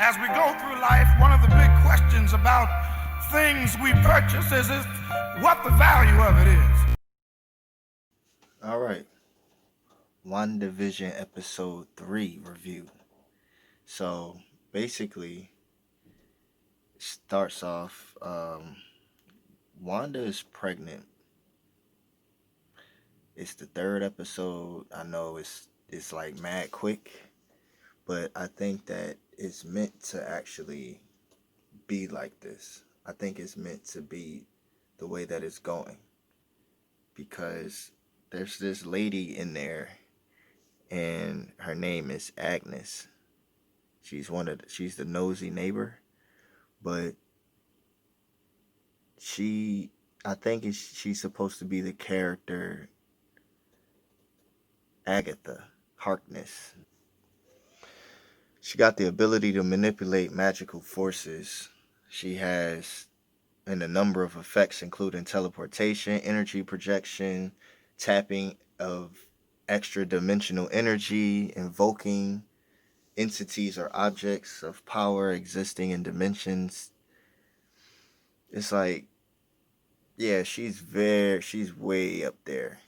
As we go through life, one of the big questions about things we purchase is what the value of it is. All right, WandaVision episode 3 review. So basically, starts off Wanda is pregnant. It's the third episode. I know it's like mad quick, but I think that it's meant to actually be like this. I think it's meant to be the way that it's going because there's this lady in there and her name is Agnes. She's the nosy neighbor, but she I think she's supposed to be the character Agatha Harkness. She got the ability to manipulate magical forces. She has and a number of effects including teleportation, energy projection, tapping of extra dimensional energy, invoking entities or objects of power existing in dimensions. It's like, yeah, she's way up there.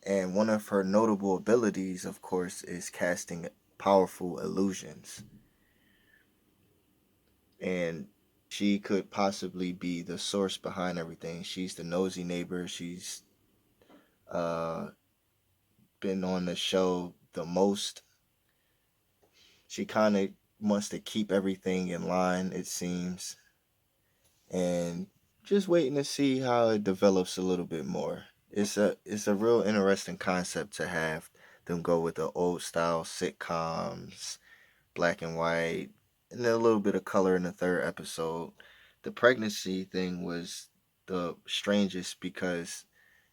And one of her notable abilities, of course, is casting powerful illusions. And she could possibly be the source behind everything. She's the nosy neighbor. She's uh, been on the show the most. She kind of wants to keep everything in line, it seems. And just waiting to see how it develops a little bit more. It's a real interesting concept to have them go with the old style sitcoms, black and white, and then a little bit of color in the third episode. The pregnancy thing was the strangest because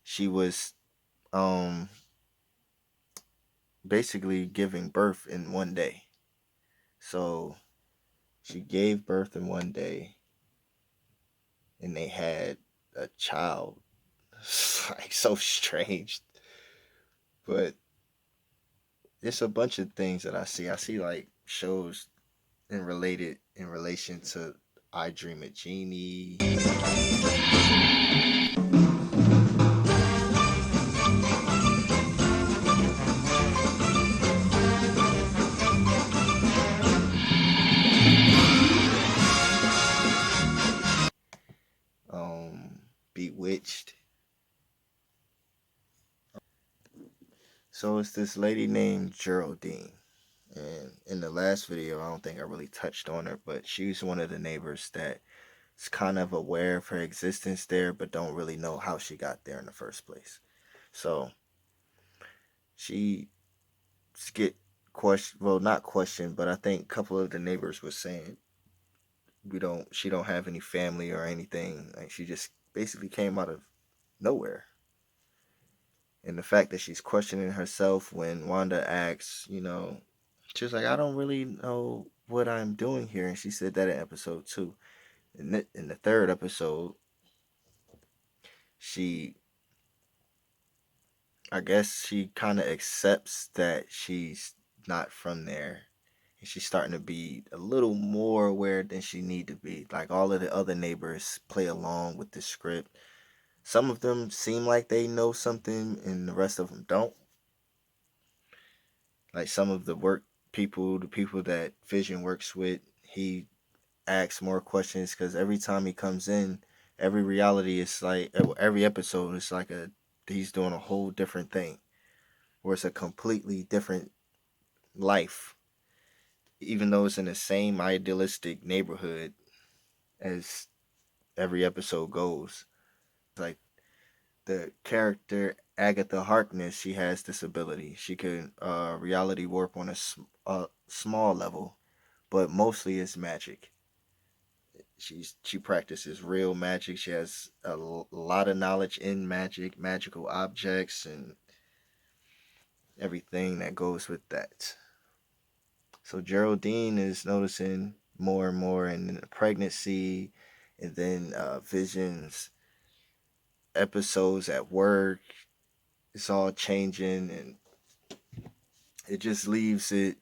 she was um basically giving birth in one day. So she gave birth in one day and they had a child. It's like so strange. But it's a bunch of things that I see. I see like shows in relation to I Dream a Genie. Bewitched. So it's this lady named Geraldine. And in the last video, I don't think I really touched on her, but she's one of the neighbors that's kind of aware of her existence there, but don't really know how she got there in the first place. So she get question, well, not questioned, but I think a couple of the neighbors was saying she don't have any family or anything. Like she just basically came out of nowhere. And the fact that she's questioning herself when Wanda asks, she was like, I don't really know what I'm doing here. And she said that in episode 2. In the third episode, she, I guess she kind of accepts that she's not from there. And she's starting to be a little more aware than she need to be. Like all of the other neighbors play along with the script. Some of them seem like they know something and the rest of them don't. Like some of the people that Vision works with, he asks more questions because every time he comes in, every reality is like every episode is like he's doing a whole different thing, or it's a completely different life, even though it's in the same idealistic neighborhood as every episode goes. Like the character Agatha Harkness, she has this ability. She can reality warp on a small level, but mostly it's magic. She practices real magic. She has lot of knowledge in magic, magical objects, and everything that goes with that. So Geraldine is noticing more and more in the pregnancy, and then Vision's episodes at work. It's all changing, and it just leaves it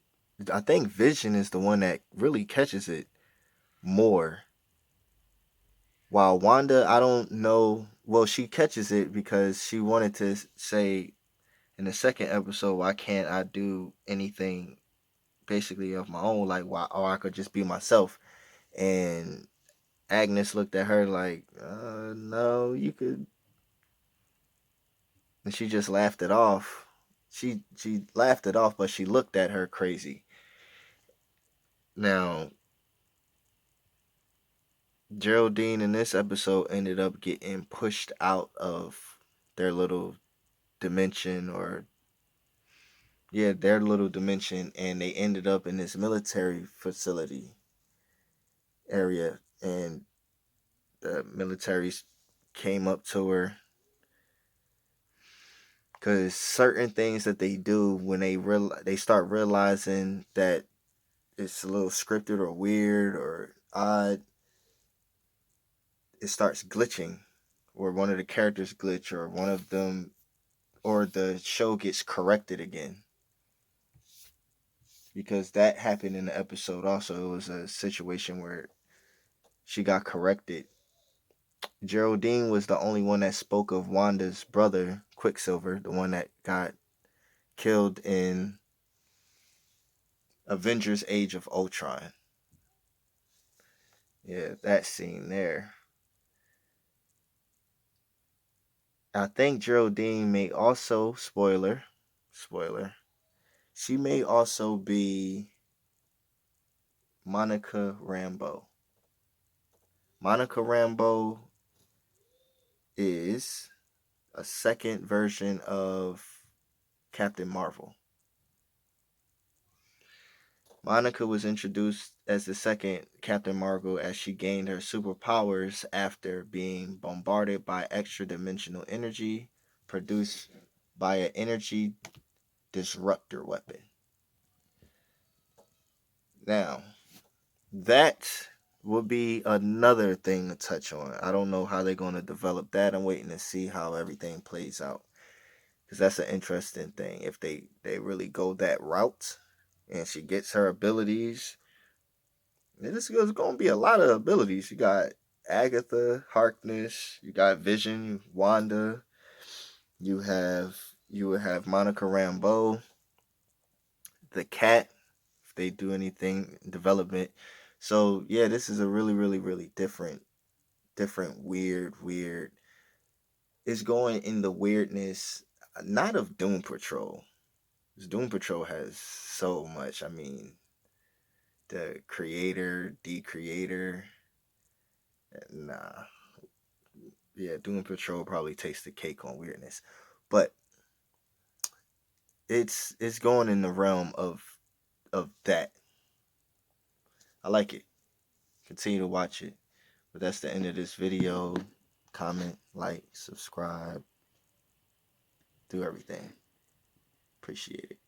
I think Vision is the one that really catches it more. While Wanda, I don't know. Well, she catches it because she wanted to say in the second episode, why can't I do anything basically of my own? Like, why, or I could just be myself. And Agnes looked at her like, no, you could. And she just laughed it off. She laughed it off, but she looked at her crazy. Now, Geraldine in this episode ended up getting pushed out of their little dimension, or yeah, their little dimension, and they ended up in this military facility area, and the militaries came up to her because certain things that they do when they start realizing that it's a little scripted or weird or odd, it starts glitching, or one of the characters glitch, or one of them, or the show gets corrected again. Because that happened in the episode also. It was a situation where she got corrected. Geraldine was the only one that spoke of Wanda's brother, Quicksilver, the one that got killed in Avengers Age of Ultron. Yeah, that scene there. I think Geraldine may also, spoiler, she may also be Monica Rambeau. Monica Rambeau is a second version of Captain Marvel. Monica was introduced as the second Captain Marvel as she gained her superpowers after being bombarded by extra dimensional energy produced by an energy disruptor weapon. Now, that will be another thing to touch on. I don't know how they're going to develop that. I'm waiting to see how everything plays out, because that's an interesting thing. If they really go that route and she gets her abilities, this is going to be a lot of abilities. You got Agatha Harkness, you got Vision, Wanda, you will have Monica Rambeau, the cat, if they do anything development. So yeah, this is a really different weird. It's going in the weirdness, not of Doom Patrol. 'Cause Doom Patrol has so much. I mean, the creator, decreator. Nah, yeah, Doom Patrol probably takes the cake on weirdness, but it's going in the realm of that. I like it. Continue to watch it. But that's the end of this video. Comment, like, subscribe, do everything. Appreciate it.